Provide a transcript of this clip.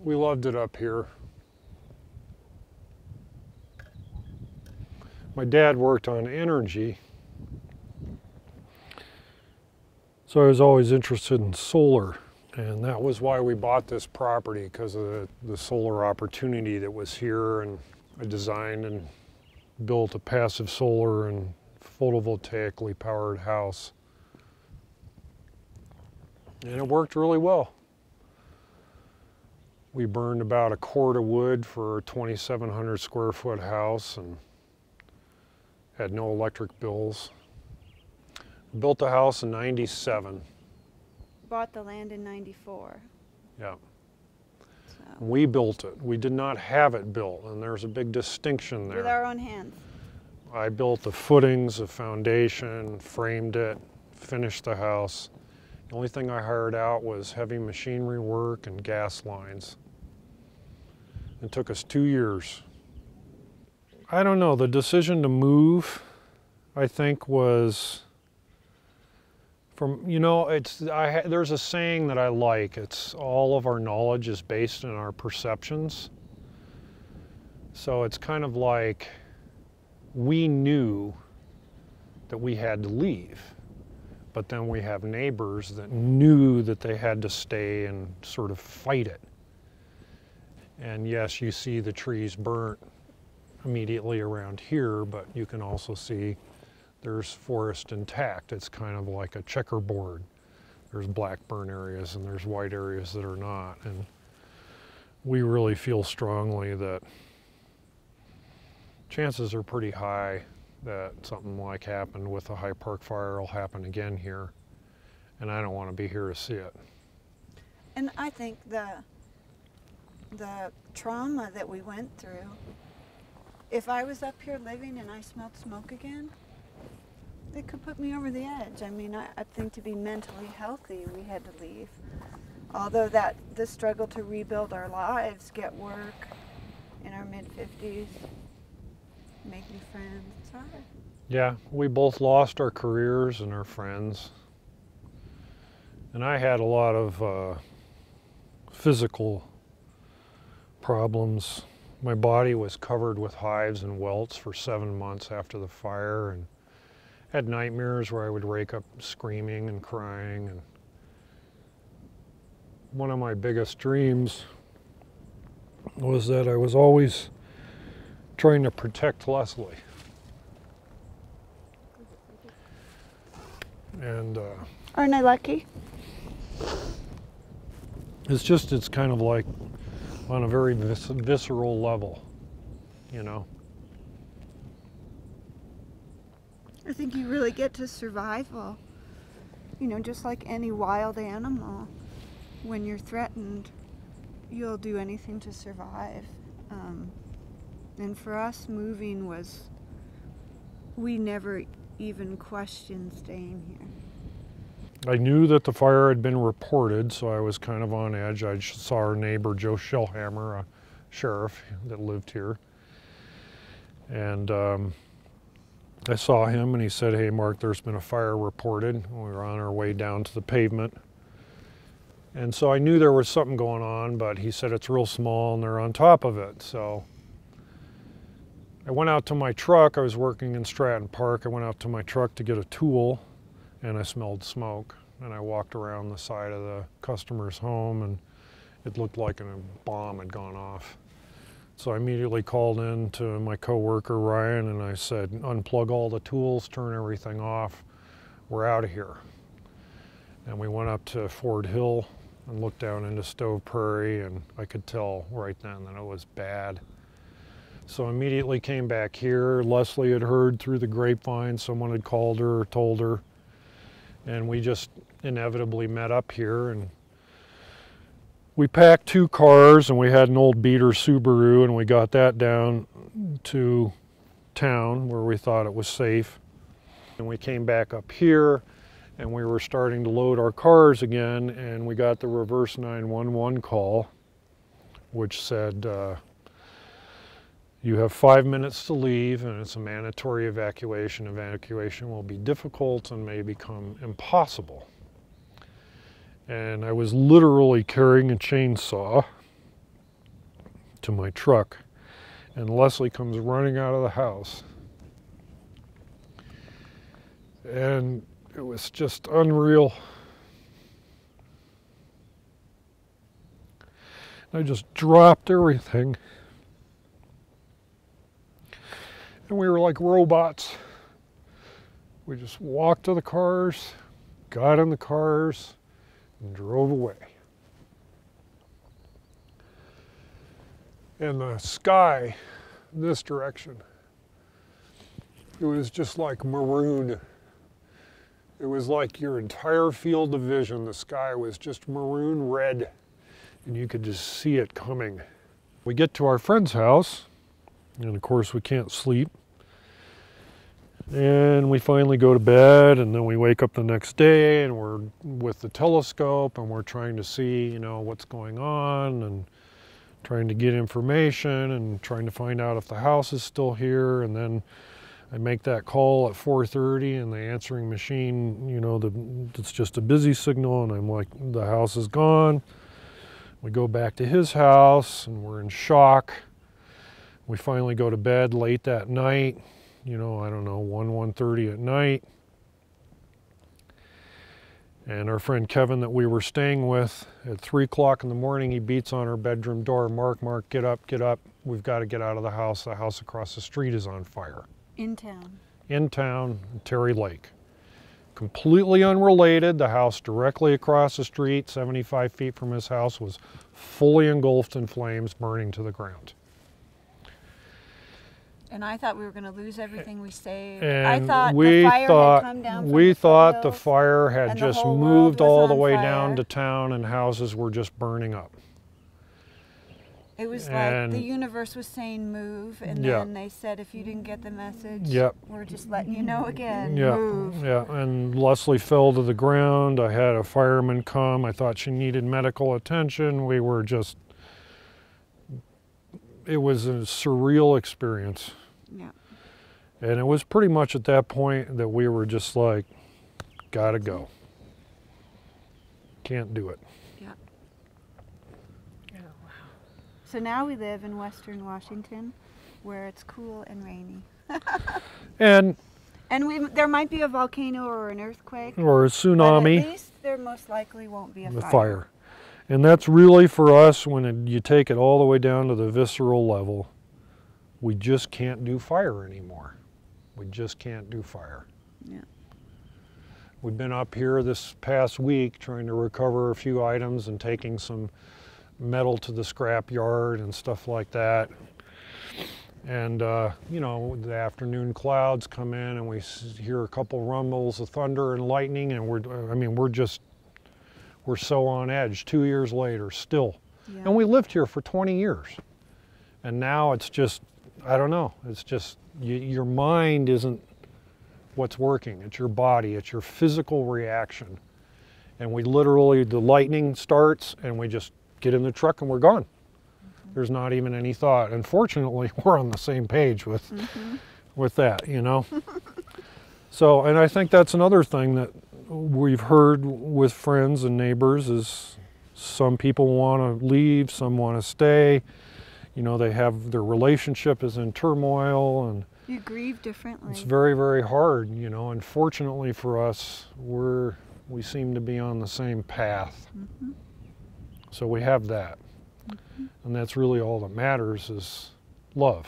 We loved it up here. My dad worked on energy, so I was always interested in solar, and that was why we bought this property, because of the solar opportunity that was here. And I designed and built a passive solar and photovoltaically powered house, and it worked really well. We burned about a cord of wood for a 2,700 square foot house and had no electric bills. Built the house in '97. Bought the land in '94. Yeah. So. We built it. We did not have it built, and there's a big distinction there. With our own hands. I built the footings, the foundation, framed it, finished the house. The only thing I hired out was heavy machinery work and gas lines. It took us 2 years. I don't know, the decision to move, I think, was from, you know, there's a saying that I like. It's all of our knowledge is based in our perceptions. So it's kind of like we knew that we had to leave, but then we have neighbors that knew that they had to stay and sort of fight it. And yes, you see the trees burnt immediately around here, but you can also see there's forest intact. It's kind of like a checkerboard. There's black burn areas and there's white areas that are not. And we really feel strongly that chances are pretty high that something like happened with the High Park fire will happen again here. And I don't want to be here to see it. And I think the trauma that we went through, if I was up here living and I smelled smoke again, it could put me over the edge. I mean, I think to be mentally healthy, we had to leave. Although the struggle to rebuild our lives, get work in our mid-50s, make new friends, it's hard. Yeah, we both lost our careers and our friends. And I had a lot of physical problems. My body was covered with hives and welts for 7 months after the fire, and had nightmares where I would wake up screaming and crying. And one of my biggest dreams was that I was always trying to protect Leslie. And aren't I lucky? it's kind of like on a very visceral level, you know. I think you really get to survival. You know, just like any wild animal, when you're threatened, you'll do anything to survive. And for us, moving was, we never even questioned staying here. I knew that the fire had been reported, so I was kind of on edge. I saw our neighbor, Joe Shellhammer, a sheriff that lived here. And I saw him and he said, "Hey Mark, there's been a fire reported." We were on our way down to the pavement. And so I knew there was something going on, but he said it's real small and they're on top of it. So I went out to my truck. I was working in Stratton Park. I went out to my truck to get a tool, and I smelled smoke. And I walked around the side of the customer's home, and it looked like a bomb had gone off. So I immediately called in to my coworker Ryan, and I said, "Unplug all the tools, turn everything off. We're out of here." And we went up to Ford Hill and looked down into Stove Prairie, and I could tell right then that it was bad. So I immediately came back here. Leslie had heard through the grapevine, someone had called her or told her, and we just inevitably met up here. And we packed 2 cars, and we had an old beater Subaru, and we got that down to town where we thought it was safe. And we came back up here, and we were starting to load our cars again, and we got the reverse 911 call, which said, "You have 5 minutes to leave, and it's a mandatory evacuation. Evacuation will be difficult and may become impossible." And I was literally carrying a chainsaw to my truck, and Leslie comes running out of the house. And it was just unreal. I just dropped everything. And we were like robots. We just walked to the cars, got in the cars, and drove away. And the sky, this direction, it was just like maroon. It was like your entire field of vision, the sky was just maroon red, and you could just see it coming. We get to our friend's house, and of course we can't sleep. And we finally go to bed, and then we wake up the next day, and we're with the telescope, and we're trying to see, you know, what's going on, and trying to get information, and trying to find out if the house is still here. And then I make that call at 4:30, and the answering machine, you know, it's just a busy signal, and I'm like, the house is gone. We go back to his house, and we're in shock. We finally go to bed late that night. You know, I don't know, 1:30 at night. And our friend Kevin that we were staying with, at 3 o'clock in the morning, he beats on our bedroom door. Mark, get up, get up. We've got to get out of the house. The house across the street is on fire. In town. In town, Terry Lake. Completely unrelated. The house directly across the street, 75 feet from his house, was fully engulfed in flames, burning to the ground. And I thought we were going to lose everything we saved. And I thought the fire had come down from we the thought the foothills, fire had and the just whole moved world was all the on way fire. down to town, and houses were just burning up. It was like And- the universe was saying move, and Yeah. then they said if you didn't get the message, Yep. we're just letting you know again, Yeah, move. yeah. And Leslie fell to the ground. I had a fireman come. I thought she needed medical attention. We were just, it was a surreal experience. Yeah. And it was pretty much at that point that we were just like, gotta go. Can't do it. Yeah. Oh, wow. So now we live in Western Washington, where it's cool and rainy. And, And there might be a volcano or an earthquake, or a but tsunami. at least there most likely won't be a The fire. fire. And that's really for us, when you take it all the way down to the visceral level, we just can't do fire anymore. We just can't do fire. Yeah. We've been up here this past week trying to recover a few items and taking some metal to the scrap yard and stuff like that. And, you know, the afternoon clouds come in, and we hear a couple rumbles of thunder and lightning, and we're so on edge 2 years later still. Yeah. And we lived here for 20 years. And now it's just, I don't know, it's just, your mind isn't what's working. It's your body, it's your physical reaction. And we literally, the lightning starts, and we just get in the truck and we're gone. There's not even any thought. And fortunately, we're on the same page with that, you know. So, and I think that's another thing that we've heard with friends and neighbors is some people want to leave, some want to stay. You know, they have, their relationship is in turmoil, and You grieve differently. it's very, very hard, you know. And fortunately for us, we seem to be on the same path. So we have that. And that's really all that matters, is love.